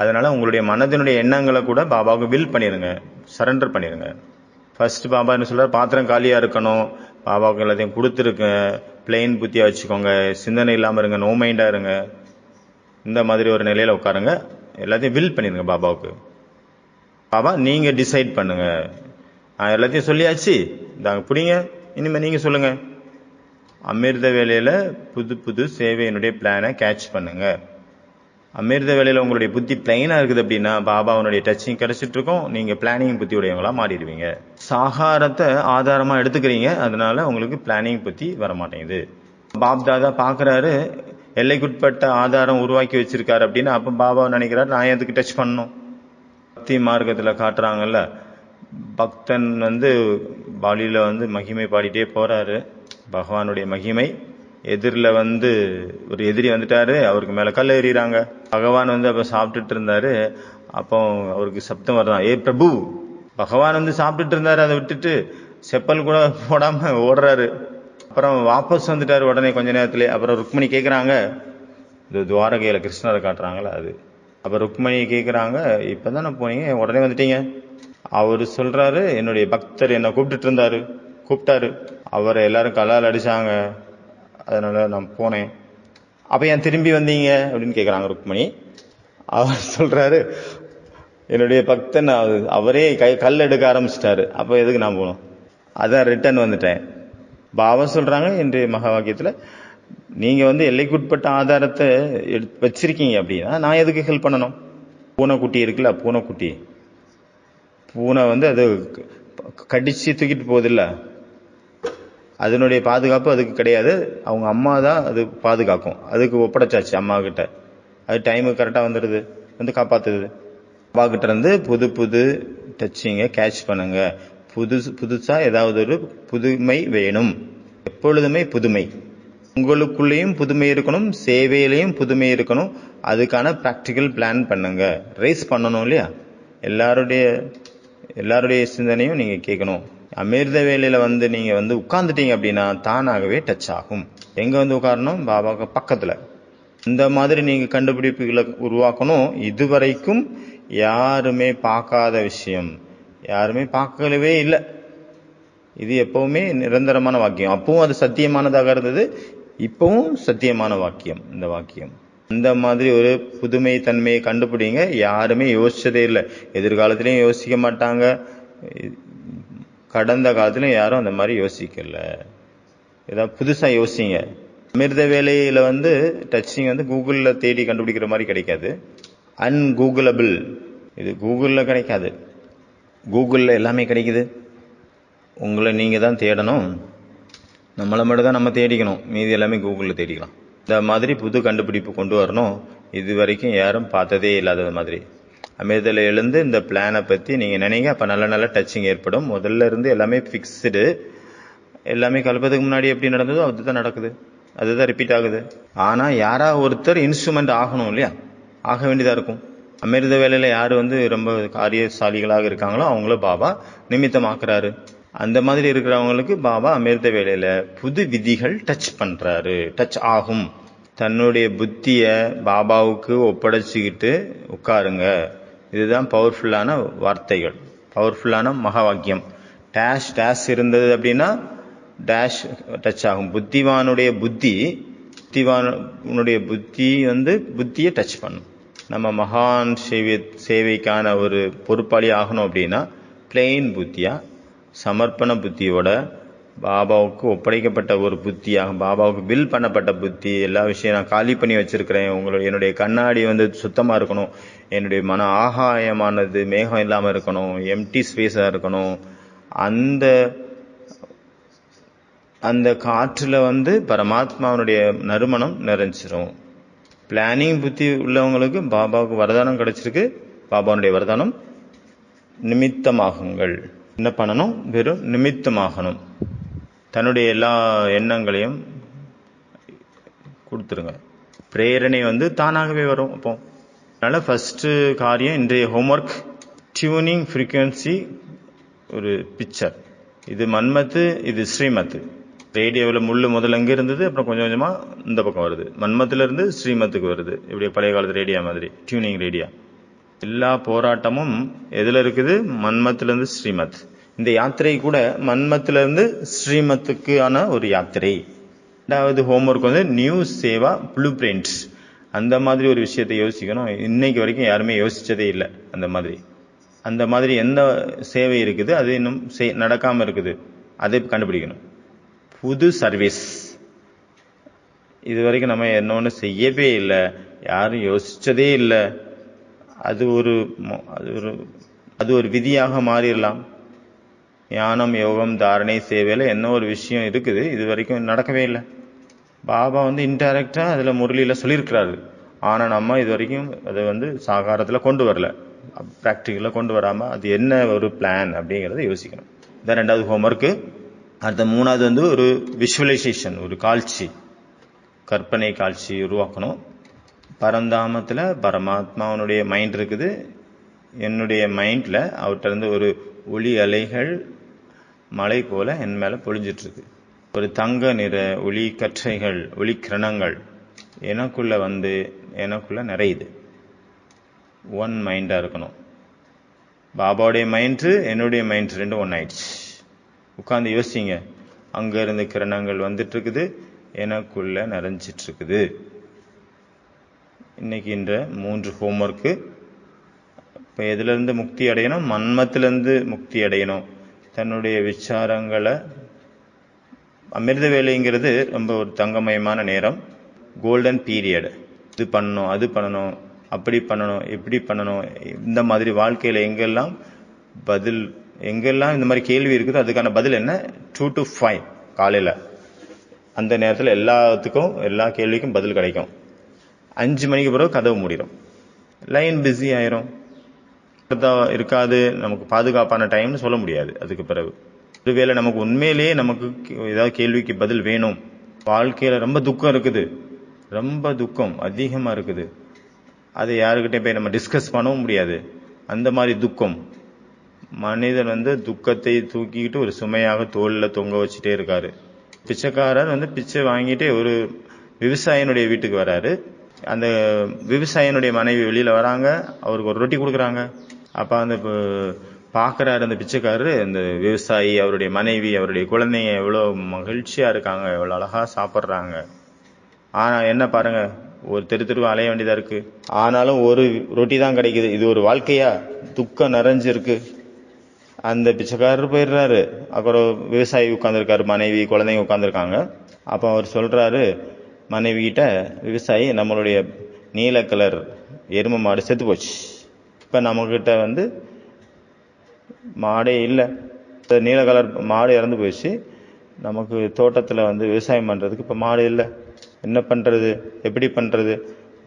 அதனால உங்களுடைய மனதினுடைய எண்ணங்களை கூட பாபாவுக்கு வில் பண்ணிருங்க, சரண்டர் பண்ணிருங்க. ஃபர்ஸ்ட் பாபா என்ன சொல்றாரு? பாத்திரம் காலியா இருக்கணும், பாபாவுக்கு எல்லாத்தையும் கொடுத்துருக்க, பிளெயின் புத்தியா வச்சுக்கோங்க, சிந்தனை இல்லாம இருங்க, நோ மைண்டா இருங்க, இந்த மாதிரி ஒரு நிலையில உட்காருங்க, எல்லாத்தையும் வில் பண்ணிருங்க பாபாவுக்கு. பாபா நீங்க டிசைட் பண்ணுங்க, நான் எல்லாத்தையும் சொல்லியாச்சு, இதாங்க பிடிங்க, இனிமே நீங்க சொல்லுங்க. அமிர்த வேலையில புது புது சேவையினுடைய பிளானை கேட்ச் பண்ணுங்க. அமிர்த வேலையில உங்களுடைய புத்தி பிளைனா இருக்குது அப்படின்னா பாபாவுடைய டச்சிங் கிடைச்சிட்டு இருக்கும், நீங்க பிளானிங் புத்தி உடையவங்களா மாறிடுவீங்க. சாகாரத்தை ஆதாரமா எடுத்துக்கிறீங்க, அதனால உங்களுக்கு பிளானிங் புத்தி வரமாட்டேங்குது. பாப் தாதா பாக்குறாரு, எல்லைக்குட்பட்ட ஆதாரம் உருவாக்கி வச்சிருக்காரு அப்படின்னா, அப்ப பாபா நினைக்கிறாரு நான் எதுக்கு டச் பண்ணணும்? பக்தி மார்க்கத்துல காட்டுறாங்கல்ல, பக்தன் பாலியில மகிமை பாடிட்டே போறாரு, பகவானுடைய மகிமை. எதிரில் ஒரு எதிரி வந்துட்டாரு, அவருக்கு மேல கல் எறிறாங்க. பகவான் அப்ப சாப்பிட்டுட்டு இருந்தாரு. அப்போ அவருக்கு சப்தம் வருதான், ஏ பிரபு. பகவான் சாப்பிட்டுட்டு இருந்தாரு, அதை விட்டுட்டு செப்பல் கூட போடாம ஓடுறாரு. அப்புறம் வாபஸ் வந்துட்டாரு உடனே கொஞ்ச நேரத்திலே. அப்புறம் ருக்மணி கேட்குறாங்க, இந்த துவாரகையில கிருஷ்ணரை காட்டுறாங்களா அது. அப்ப ருக்மணி கேட்குறாங்க, இப்பதானே போனீங்க உடனே வந்துட்டீங்க? அவரு சொல்றாரு, என்னுடைய பக்தர் என்ன கூப்பிட்டாரு, அவரை எல்லாரும் கல்லால் அடிச்சாங்க, அதனால நான் போனேன். அப்ப ஏன் திரும்பி வந்தீங்க அப்படின்னு கேக்குறாங்க ருக்மணி. அவர் சொல்றாரு, என்னுடைய பக்தன் அவரே கல் எடுக்க ஆரம்பிச்சிட்டாரு, அப்ப எதுக்கு நான் போனோம், அதான் ரிட்டர்ன் வந்துட்டேன். பாபா சொல்றாங்க இன்றைய மகா வாக்கியத்துல, நீங்க எல்லைக்குட்பட்ட ஆதாரத்தை வச்சிருக்கீங்க அப்படின்னா நான் எதுக்கு ஹெல்ப் பண்ணணும்? பூனைக்குட்டி இருக்குல்ல, பூனை அது கடிச்சு தூக்கிட்டு போகுது இல்ல, அதனுடைய பாதுகாப்பு அதுக்கு கிடையாது, அவங்க அம்மா தான் அது பாதுகாக்கும். அதுக்கு ஒப்படைச்சாச்சு அம்மா கிட்ட, அது டைமுக்கு கரெக்டா வந்துடுது, காப்பாத்துது. அப்பா கிட்ட இருந்து புது புது டச்சிங்க கேட்ச் பண்ணுங்க. புதுசா ஏதாவது ஒரு புதுமை வேணும், எப்பொழுதுமே புதுமை. உங்களுக்குள்ளேயும் புதுமை இருக்கணும், சேவையிலையும் புதுமை இருக்கணும். அதுக்கான பிராக்டிக்கல் பிளான் பண்ணுங்க, ரேஸ் பண்ணணும் இல்லையா. எல்லாருடைய சிந்தனையும் நீங்க கேட்கணும். அமிர்த வேலையில நீங்க உட்கார்ந்துட்டீங்க அப்படின்னா தானாகவே டச் ஆகும். எங்க உட்காரணும்? பாபாவுக்கு பக்கத்துல. இந்த மாதிரி நீங்க கண்டுபிடிப்புகளை உருவாக்கணும். இதுவரைக்கும் யாருமே பார்க்காத விஷயம், யாருமே பார்க்கவே இல்லை. இது எப்பவுமே நிரந்தரமான வாக்கியம். அப்பவும் அது சத்தியமானதாக இருந்தது, இப்பவும் சத்தியமான வாக்கியம் இந்த வாக்கியம். இந்த மாதிரி ஒரு புதுமை தன்மையை கண்டுபிடிங்க. யாருமே யோசிச்சதே இல்லை, எதிர்காலத்திலையும் யோசிக்க மாட்டாங்க, கடந்த காலத்திலும் யாரும் அந்த மாதிரி யோசிக்கல. ஏதாவது புதுசா யோசிங்க. அமிர்த வேலையில டச்சிங் கூகுள்ல தேடி கண்டுபிடிக்கிற மாதிரி கிடைக்காது, அன்கூகுளபிள். இது கூகுள்ல கிடைக்காது, கூகுள்ல எல்லாமே கிடைக்குது. உங்களை நீங்க தான் தேடணும், நம்மளை மட்டும் தான் நம்ம தேடிக்கணும், மீதி எல்லாமே கூகுள்ல தேடிக்கலாம். இந்த மாதிரி புது கண்டுபிடிப்பு கொண்டு வரணும். இது வரைக்கும் யாரும் பார்த்ததே இல்லாத மாதிரி. அமிர்தல எழுந்து இந்த பிளானை பற்றி நீங்கள் நினைங்க. அப்போ நல்ல நல்ல டச்சிங் ஏற்படும். முதல்ல இருந்து எல்லாமே ஃபிக்ஸ்டு, எல்லாமே கலப்பதுக்கு முன்னாடி எப்படி நடந்ததோ அதுதான் நடக்குது, அதுதான் ரிப்பீட் ஆகுது. ஆனால் யாராவது ஒருத்தர் இன்ஸ்ட்ருமெண்ட் ஆகணும் இல்லையா, ஆக வேண்டியதாக இருக்கும். அமிர்த வேலையில் யார் ரொம்ப காரியசாலிகளாக இருக்காங்களோ அவங்கள பாபா நிமித்தமாக்குறாரு. அந்த மாதிரி இருக்கிறவங்களுக்கு பாபா அமிர்த வேலையில் புது விதிகள் டச் பண்ணுறாரு, டச் ஆகும். தன்னுடைய புத்திய பாபாவுக்கு ஒப்படைச்சிக்கிட்டு உட்காருங்க. இதுதான் பவர்ஃபுல்லான வார்த்தைகள், பவர்ஃபுல்லான மகா வாக்கியம். டேஷ் டேஷ் இருந்தது அப்படின்னா டேஷ் டச் ஆகும். புத்திவானுடைய புத்தி புத்தியை டச் பண்ணும். நம்ம மகான் சேவைக்கான ஒரு பொறுப்பாளி ஆகணும் அப்படின்னா பிளெயின் புத்தியா, சமர்ப்பண புத்தியோட, பாபாவுக்கு ஒப்படைக்கப்பட்ட ஒரு புத்தியாக, பாபாவுக்கு பில் பண்ணப்பட்ட புத்தி. எல்லா விஷயம் நான் காலி பண்ணி வச்சிருக்கிறேன், என்னுடைய கண்ணாடி சுத்தமாக இருக்கணும், என்னுடைய மன ஆகாயமானது மேகம் இல்லாமல் இருக்கணும், எம்டி ஸ்பேஸாக இருக்கணும். அந்த காற்றில் பரமாத்மாவுடைய நறுமணம் நிறைஞ்சிரும். பிளானிங் புத்தி உள்ளவங்களுக்கு பாபாவுக்கு வரதானம் கிடைச்சிருக்கு. பாபாவுடைய வரதானம் நிமித்தமாகுங்கள். என்ன பண்ணணும்? வெறும் நிமித்தமாகணும். தன்னுடைய எல்லா எண்ணங்களையும் கொடுத்துருங்க. பிரேரணை தானாகவே வரும். அப்போ அதனால ஃபர்ஸ்ட் காரியம், இன்றைய ஹோம்ஒர்க் டியூனிங் ஃப்ரீக்வன்சி. ஒரு பிக்சர், இது மன்மத்து, இது ஸ்ரீமத்து. ரேடியோவில் முள்ளு முதல்ல அங்கே இருந்தது, அப்புறம் கொஞ்சம் கொஞ்சமாக இந்த பக்கம் வருது. மன்மத்திலிருந்து ஸ்ரீமத்துக்கு வருது. இப்படி பழைய காலத்து ரேடியோ மாதிரி டியூனிங் ரேடியோ. எல்லா போராட்டமும் எதில் இருக்குது? மன்மத்திலிருந்து ஸ்ரீமத். இந்த யாத்திரை கூட மன்மத்திலிருந்து ஸ்ரீமத்துக்கான ஒரு யாத்திரை. ரெண்டாவது homework new Seva blue print. அந்த மாதிரி ஒரு விஷயத்தை யோசிக்கணும். இன்னைக்கு வரைக்கும் யாருமே யோசிச்சதே இல்லை. அந்த மாதிரி எந்த சேவை இருக்குது, அது இன்னும் நடக்காமல் இருக்குது, அதை கண்டுபிடிக்கணும். புது சர்வீஸ் இது வரைக்கும் நம்ம என்னொன்று செய்யவே இல்லை, யாரும் யோசிச்சதே இல்லை. அது ஒரு விதியாக மாறிடலாம். ஞானம், யோகம், தாரணை, சேவையில் என்ன ஒரு விஷயம் இருக்குது, இது வரைக்கும் நடக்கவே இல்லை. பாபா இன்டைரக்டா அதில் முரளியில் சொல்லியிருக்கிறாரு. ஆனால் நம்ம இது வரைக்கும் அதை சாகாரத்தில் கொண்டு வரல, ப்ராக்டிக்கலாக கொண்டு வராமல் அது என்ன ஒரு பிளான் அப்படிங்கிறத யோசிக்கணும். இதான் ரெண்டாவது ஹோம்ஒர்க்கு. அடுத்த மூணாவது ஒரு விஷுவலைசேஷன், ஒரு காட்சி, கற்பனை காட்சி உருவாக்கணும். பரந்தாமத்தில் பரமாத்மாவனுடைய மைண்ட் இருக்குது, என்னுடைய மைண்டில் அவர்கிட்ட ஒரு ஒளி அலைகள் மழை போல என் மேலே பொழிஞ்சிட்ருக்கு. ஒரு தங்க நிற ஒளி கற்றைகள், ஒளி கிரணங்கள் எனக்குள்ள நிறையுது. ஒன் மைண்டாக இருக்கணும். பாபாவுடைய மைண்டு, என்னுடைய மைண்ட் ரெண்டும் ஒன் ஆயிடுச்சு. உட்காந்து யோசிங்க. அங்கே இருந்து கிரணங்கள் வந்துட்டு இருக்குது, எனக்குள்ள நிறைஞ்சிட்டு இருக்குது. இன்னைக்கு இந்த 3 ஹோம்ஒர்க்கு. இப்போ எதுலேருந்து முக்தி அடையணும்? மன்மத்திலேருந்து முக்தி அடையணும். தன்னுடைய விசாரங்களை, அமிர்த வேலைங்கிறது ரொம்ப ஒரு தங்கமயமான நேரம், கோல்டன் பீரியட். இது பண்ணணும், அது பண்ணணும், அப்படி பண்ணணும், இப்படி பண்ணணும். இந்த மாதிரி வாழ்க்கையில் எங்கெல்லாம் இந்த மாதிரி கேள்வி இருக்குதோ அதுக்கான பதில் என்ன? 2 to 5 காலையில். அந்த நேரத்தில் எல்லா கேள்விக்கும் பதில் கிடைக்கும். 5 மணிக்கு பிறகு கதவு மூடிடும், லைன் பிஸி ஆயிரும், இருக்காது. நமக்கு பாதுகாப்பான டைம்னு சொல்ல முடியாது. அதுக்கு பிறகு ஒருவேளை நமக்கு உண்மையிலேயே ஏதாவது கேள்விக்கு பதில் வேணும், வாழ்க்கையில் ரொம்ப துக்கம் இருக்குது, ரொம்ப துக்கம் அதிகமாக இருக்குது, அதை யாருக்கிட்டே போய் நம்ம டிஸ்கஸ் பண்ணவும் முடியாது. அந்த மாதிரி துக்கம், மனிதன் துக்கத்தை தூக்கிக்கிட்டு ஒரு சுமையாக தோளில் தொங்க வச்சுட்டே இருக்காரு. பிச்சைக்காரர் பிச்சை வாங்கிட்டு ஒரு விவசாயினுடைய வீட்டுக்கு வராரு. அந்த விவசாயினுடைய மனைவி வெளியில வராங்க, அவருக்கு ஒரு ரொட்டி கொடுக்குறாங்க. அப்ப பார்க்குறாரு அந்த பிச்சைக்காரரு, அந்த விவசாயி, அவருடைய மனைவி, அவருடைய குழந்தைங்க எவ்வளோ மகிழ்ச்சியா இருக்காங்க, எவ்வளோ அழகா சாப்பிட்றாங்க. ஆனா என்ன பாருங்க, ஒரு தெருவா அலைய வேண்டியதா இருக்கு. ஆனாலும் ஒரு ரொட்டி தான் கிடைக்குது. இது ஒரு வாழ்க்கையா? துக்கம் நிறைஞ்சிருக்கு. அந்த பிச்சைக்காரர் போயிடுறாரு. அப்புறம் விவசாயி உட்காந்துருக்காரு, மனைவி, குழந்தைங்க உட்காந்துருக்காங்க. அப்போ அவர் சொல்றாரு மனைவி கிட்ட, விவசாயி, நம்மளுடைய நீல கலர் எருமை மாடு செத்து போச்சு. இப்போ நம்மக்கிட்ட மாடே இல்லை, நீல கலர் மாடு இறந்து போயிடுச்சு. நமக்கு தோட்டத்தில் விவசாயம் பண்ணுறதுக்கு இப்போ மாடு இல்லை. என்ன பண்ணுறது, எப்படி பண்ணுறது?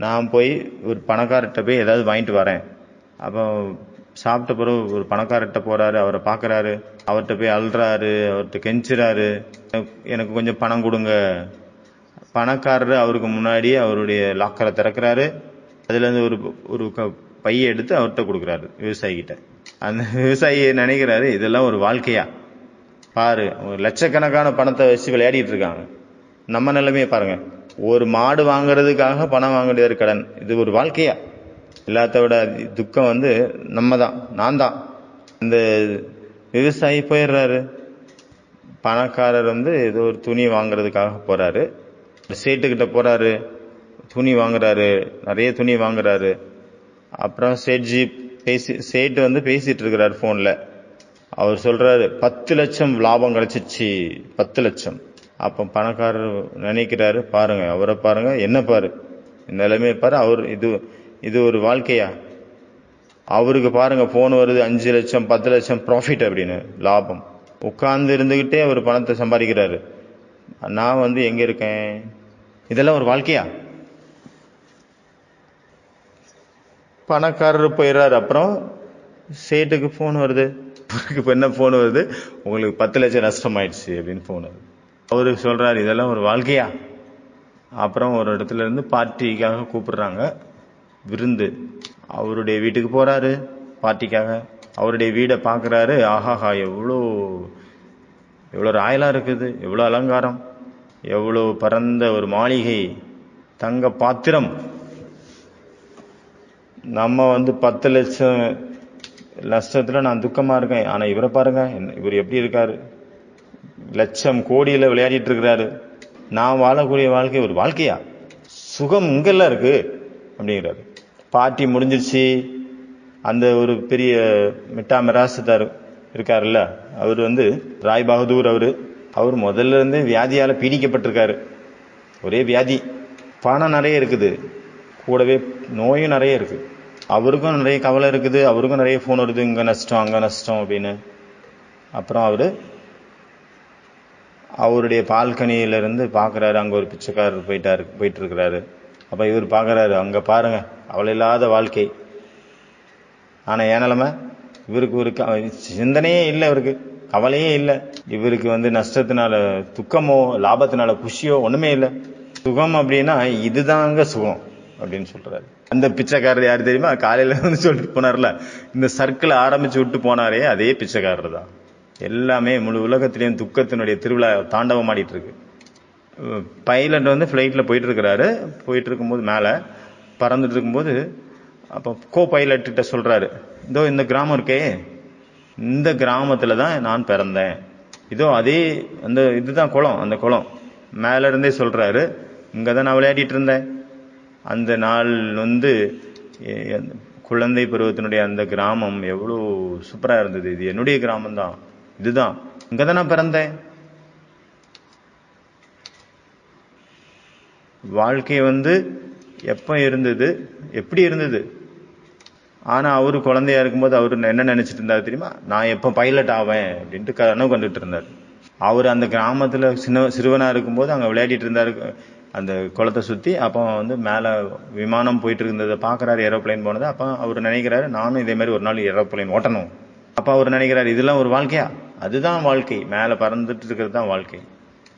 நான் போய் ஒரு பணக்காரர்கிட்ட போய் ஏதாவது வாங்கிட்டு வரேன் அப்போ சாப்பிட்ட பிறகு ஒரு பணக்காரர்கிட்ட போறாரு, அவரை பார்க்கறாரு, அவர்கிட்ட போய் அழுறாரு, அவர்கிட்ட கெஞ்சுறாரு, எனக்கு கொஞ்சம் பணம் கொடுங்க. பணக்காரரு அவருக்கு முன்னாடி அவருடைய லாக்கரை திறக்கிறாரு, அதுல இருந்து ஒரு பைய எடுத்து அவர்கிட்ட கொடுக்குறாரு விவசாயி கிட்ட. அந்த விவசாயி நினைக்கிறாரு, இதெல்லாம் ஒரு வாழ்க்கையா? பாரு, ஒரு லட்சக்கணக்கான பணத்தை வச்சு விளையாடிட்டு இருக்காங்க. நம்ம நிலைமையை பாருங்க, ஒரு மாடு வாங்குறதுக்காக பணம் வாங்க வேண்டியது கடன். இது ஒரு வாழ்க்கையா? எல்லாத்தோட துக்கம் வந்து நம்ம தான், நான் தான். இந்த விவசாயி போயிடுறாரு. பணக்காரர் வந்து ஏதோ ஒரு துணி வாங்குறதுக்காக போறாரு, சேட்டுக்கிட்ட போறாரு, துணி வாங்குறாரு, நிறைய துணி வாங்குறாரு. அப்புறம் சேட்டு வந்து பேசிட்டு இருக்கிறாரு போன்ல. அவர் சொல்றாரு 10 லட்சம் லாபம் கிடைச்சிச்சு, 10 லட்சம். அப்ப பணக்காரர் நினைக்கிறாரு, பாருங்க அவரை பாருங்க, என்ன பாரு நிலைமை பாரு, அவர் இது ஒரு வாழ்க்கையா? அவருக்கு பாருங்க போன் வருது, 5 லட்சம் 10 லட்சம் ப்ராஃபிட் அப்படின்னு, லாபம். உட்கார்ந்து இருந்துகிட்டே அவர் பணத்தை சம்பாதிக்கிறாரு. நான் வந்து எங்க இருக்கேன்? இதெல்லாம் ஒரு வாழ்க்கையா? பணக்காரர் போயிடுறாரு. அப்புறம் சேட்டுக்கு போன் வருது. இப்ப என்ன போன் வருது? உங்களுக்கு 10 லட்சம் நஷ்டம் ஆயிடுச்சு அப்படின்னு போன் வருது. அவரு சொல்றாரு, இதெல்லாம் ஒரு வாழ்க்கையா? அப்புறம் ஒரு இடத்துல இருந்து பார்ட்டிக்காக கூப்பிடுறாங்க, விருந்து. அவருடைய வீட்டுக்கு போறாரு பார்ட்டிக்காக. அவருடைய வீடை பாக்குறாரு. ஆஹாஹா, எவ்வளவு ராயலா இருக்குது, எவ்வளவு அலங்காரம், எவ்வளவு பரந்த ஒரு மாளிகை, தங்க பாத்திரம். நம்ம வந்து 10 லட்சம் நஷ்டத்துல நான் துக்கமா இருக்கேன். ஆனா இவரை பாருங்க, இவர் எப்படி இருக்காரு, லட்சம் கோடியில விளையாடிட்டு இருக்கிறாரு. நான் வாழக்கூடிய வாழ்க்கை ஒரு வாழ்க்கையா? சுகம் இங்கெல்லாம் இருக்கு அப்படிங்கிறாரு. பார்ட்டி முடிஞ்சிருச்சு. அந்த ஒரு பெரிய மிட்டா மிராசுதார் இருக்காருல்ல, அவர் வந்து ராய் பகதூர், அவர் முதல்ல இருந்தே வியாதியால பீடிக்கப்பட்டிருக்காரு. ஒரே வியாதி. பணம் நிறைய இருக்குது, கூடவே நோயும் நிறைய இருக்கு. அவருக்கும் நிறைய கவலை இருக்குது, அவருக்கும் நிறைய போன் வருது, இங்க நஷ்டம் அங்க நஷ்டம் அப்படின்னு. அப்புறம் அவருடைய பால்கனியில இருந்து பாக்குறாரு, அங்க ஒரு பிச்சைக்காரர் போயிட்டு இருக்கிறாரு. அப்ப இவர் பாக்குறாரு, அங்க பாருங்க அவள் இல்லாத வாழ்க்கை. ஆனா ஏன் நிலைமை? இவருக்கு ஒரு சிந்தனையே இல்லை, இவருக்கு கவலையே இல்லை. இவருக்கு வந்து நஷ்டத்தினால துக்கமோ லாபத்தினால குஷியோ ஒண்ணுமே இல்லை. சுகம் அப்படின்னா இதுதாங்க சுகம் அப்படின்னு சொல்றாரு. அந்த பிச்சைக்காரர் யாரு தெரியுமா? காலையில வந்து சொல்லிட்டு போனார்ல, இந்த சர்க்கிள் ஆரம்பிச்சு விட்டு போனாரே, அதே பிச்சைக்காரர் தான். எல்லாமே முழு உலகத்திலேயும் துக்கத்தினுடைய திருவிழா தாண்டவம் ஆடிட்டு இருக்கு. பைலட் வந்து பிளைட்ல போயிட்டு இருக்கிறாரு. போயிட்டு இருக்கும்போது மேல பறந்துட்டு இருக்கும்போது அப்ப கோ பைலட் கிட்ட சொல்றாரு, இதோ இந்த கிராமம் இருக்கே, இந்த கிராமத்துல தான் நான் பிறந்தேன், இதோ அதே அந்த இதுதான் குளம், அந்த குளம் மேல இருந்தே சொல்றாரு, இங்கதான் நான் விளையாடிட்டு இருந்தேன். அந்த நாள் வந்து குழந்தை பருவத்தினுடைய அந்த கிராமம் எவ்வளவு சூப்பரா இருந்தது. இது என்னுடைய கிராமம் தான், இதுதான், இங்கதான் நான் பிறந்தேன். வாழ்க்கை வந்து எப்ப இருந்தது, எப்படி இருந்தது? ஆனா அவரு குழந்தையா இருக்கும்போது அவரு என்ன நினைச்சிட்டு இருந்தாரு தெரியுமா? நான் எப்ப பைலட் ஆவேன் அப்படின்ட்டு கனவு கண்டுட்டு இருந்தாரு. அவரு அந்த கிராமத்துல சிறுவனா இருக்கும்போது அங்க விளையாடிட்டு இருந்தாரு அந்த குளத்தை சுத்தி. அப்ப வந்து மேல விமானம் போயிட்டு இருந்ததை பாக்குறாரு, ஏரோப்ளைன் போனது. அப்ப அவர் நினைக்கிறாரு, நானும் இதே மாதிரி ஒரு நாள் ஏரோப்ளைன் ஓட்டணும். அப்ப அவர் நினைக்கிறாரு, இதெல்லாம் ஒரு வாழ்க்கையா? அதுதான் வாழ்க்கை, மேல பறந்துட்டு இருக்கிறது தான் வாழ்க்கை.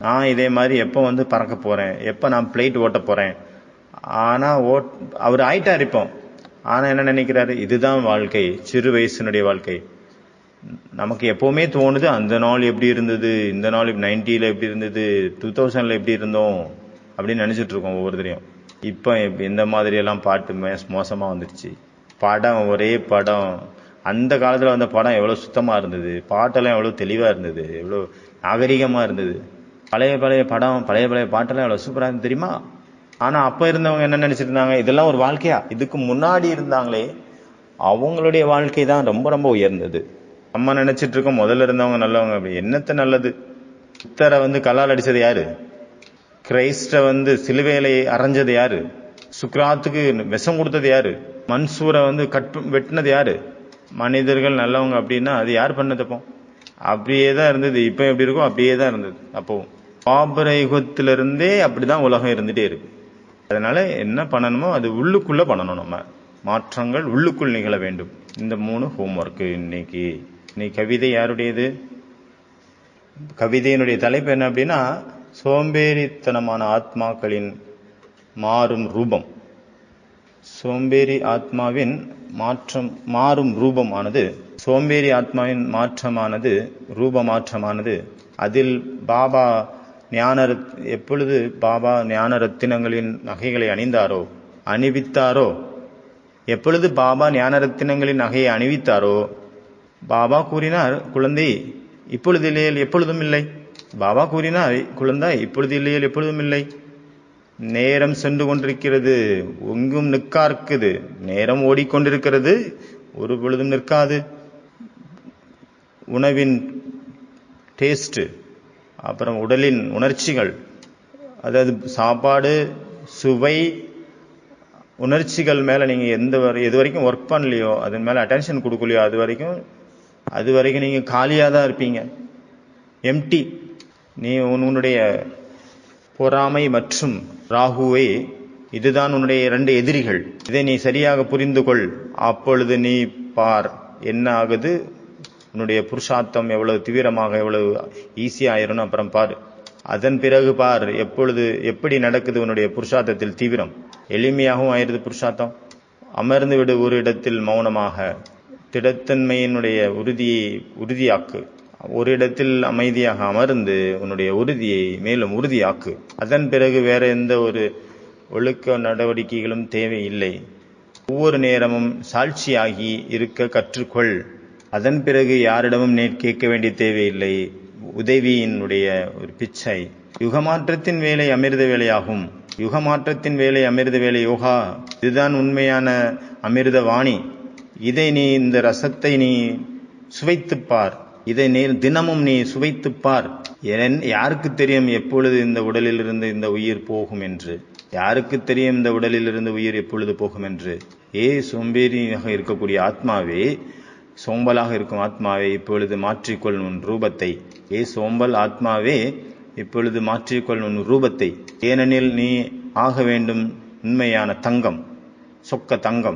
நான் இதே மாதிரி எப்ப வந்து பறக்க போறேன், எப்ப நான் பிளைட் ஓட்ட போறேன். ஆனா அவர் ஆயிட்டார் இப்போ. ஆனா என்ன நினைக்கிறாரு, இதுதான் வாழ்க்கை, சிறு வயசுனுடைய வாழ்க்கை. நமக்கு எப்பவுமே தோணுது, அந்த நாள் எப்படி இருந்தது, இந்த நாள் 90ல எப்படி இருந்தது, 2000ல எப்படி இருந்தோம் அப்படின்னு நினைச்சிட்டு இருக்கோம் ஒவ்வொருத்தரையும். இப்ப இந்த மாதிரி எல்லாம் பாட்டு மோசமா வந்துருச்சு. படம், ஒரே படம். அந்த காலத்துல வந்த படம் எவ்வளவு சுத்தமா இருந்தது, பாட்டெல்லாம் எவ்வளவு தெளிவா இருந்தது, எவ்வளவு நாகரிகமா இருந்தது. பழைய படம், பழைய பாட்டெல்லாம் எவ்வளவு சூப்பரா இருந்தது தெரியுமா? ஆனா அப்ப இருந்தவங்க என்ன நினைச்சிட்டு இருந்தாங்க, இதெல்லாம் ஒரு வாழ்க்கையா? இதுக்கு முன்னாடி இருந்தாங்களே அவங்களுடைய வாழ்க்கை தான் ரொம்ப ரொம்ப உயர்ந்தது. நம்ம நினைச்சிட்டு இருக்கோம் முதல்ல இருந்தவங்க நல்லவங்க. அப்படி என்னத்த நல்லது? புத்தரை வந்து கல்லால் அடிச்சது யாரு? கிரைஸ்ட வந்து சிலுவையிலே அரைஞ்சது யாரு? சுக்ராத்துக்கு விஷம் கொடுத்தது யாரு? மன்சூரை வந்து வெட்டினது யாரு? மனிதர்கள் நல்லவங்க அப்படின்னா அது யார் பண்ணதப்போ? அப்படியே தான் இருந்தது. இப்ப எப்படி இருக்கும் அப்படியே தான் இருந்தது. அப்போ பாபர யுகத்திலிருந்தே அப்படிதான் உலகம் இருந்துட்டே இருக்கு. அதனால என்ன பண்ணணுமோ அது உள்ளுக்குள்ள பண்ணணும். நம்ம மாற்றங்கள் உள்ளுக்குள் நிகழ வேண்டும். இந்த 3 ஹோம்ஒர்க்கு இன்னைக்கு. கவிதை யாருடையது? கவிதையினுடைய தலைப்பு என்ன அப்படின்னா, சோம்பேறித்தனமான ஆத்மாக்களின் மாறும் ரூபம். சோம்பேறி ஆத்மாவின் மாறும் ரூபமானது, சோம்பேறி ஆத்மாவின் ரூபமாற்றமானது, அதில் பாபா எப்பொழுது பாபா ஞான ரத்தினங்களின் நகைகளை அணிவித்தாரோ, எப்பொழுது பாபா ஞான ரத்தினங்களின் நகையை அணிவித்தாரோ, பாபா கூறினார், குழந்தை இப்பொழுது இல்லையேல் எப்பொழுதும் இல்லை. பாபா கூறினார், குழந்தாய் இப்பொழுது இல்லையேல் எப்பொழுதும் இல்லை. நேரம் சென்று கொண்டிருக்கிறது, எங்கும் நிற்கார்க்குது. நேரம் ஓடிக்கொண்டிருக்கிறது, ஒரு பொழுதும் நிற்காது. உணவின் டேஸ்ட், அப்புறம் உடலின் உணர்ச்சிகள், அதாவது சாப்பாடு, சுவை, உணர்ச்சிகள் மேல நீங்க எது வரைக்கும் ஒர்க் பண்ணலையோ, அதன் மேல அட்டென்ஷன் கொடுக்கலையோ, அது வரைக்கும் நீங்க காலியா தான் இருப்பீங்க. எம்டி. நீ உன்னுடைய பொறாமை மற்றும் ராகுவை, இதுதான் உன்னுடைய 2 எதிரிகள். இதை நீ சரியாக புரிந்து கொள். அப்பொழுது நீ பார் என்ன ஆகுது, உன்னுடைய புருஷார்த்தம் எவ்வளவு தீவிரமாக, எவ்வளவு ஈஸியா ஆயிரும். அப்புறம் பார், அதன் பிறகு பார் எப்படி நடக்குது உன்னுடைய புருஷார்த்தத்தில் தீவிரம். எளிமையாகவும் ஆயிருது புருஷார்த்தம். அமர்ந்து விடு ஒரு இடத்தில் மௌனமாக. திடத்தன்மையினுடைய உறுதியாக்கு. ஒரு இடத்தில் அமைதியாக அமர்ந்து உன்னுடைய உறுதியை மேலும் உறுதியாக்கு. அதன் பிறகு வேற எந்த ஒரு ஒழுக்க நடவடிக்கைகளும் தேவையில்லை. ஒவ்வொரு நேரமும் சாட்சியாகி இருக்க கற்றுக்கொள். அதன் பிறகு யாரிடமும் கேட்க வேண்டிய தேவையில்லை. உதவியினுடைய ஒரு பிச்சை. யுகமாற்றத்தின் வேலை அமிர்த வேலையாகும். யுகமாற்றத்தின் வேலை அமிர்த வேலை யோகா. இதுதான் உண்மையான அமிர்த வாணி. இதை இந்த ரசத்தை நீ சுவைத்துப்பார். இதை தினமும் நீ சுவைத்துப்பார். யாருக்கு தெரியும் எப்பொழுது இந்த உடலிலிருந்து இந்த உயிர் போகும் என்று? யாருக்கு தெரியும் இந்த உடலிலிருந்து உயிர் எப்பொழுது போகும் என்று? சோம்பேறியாக இருக்கக்கூடிய ஆத்மாவே, சோம்பலாக இருக்கும் ஆத்மாவே, இப்பொழுது மாற்றிக்கொள் உன் ரூபத்தை. சோம்பல் ஆத்மாவே, இப்பொழுது மாற்றிக்கொள் உன் ரூபத்தை. ஏனெனில் நீ ஆக வேண்டும் உண்மையான தங்கம், சொக்க தங்கம்.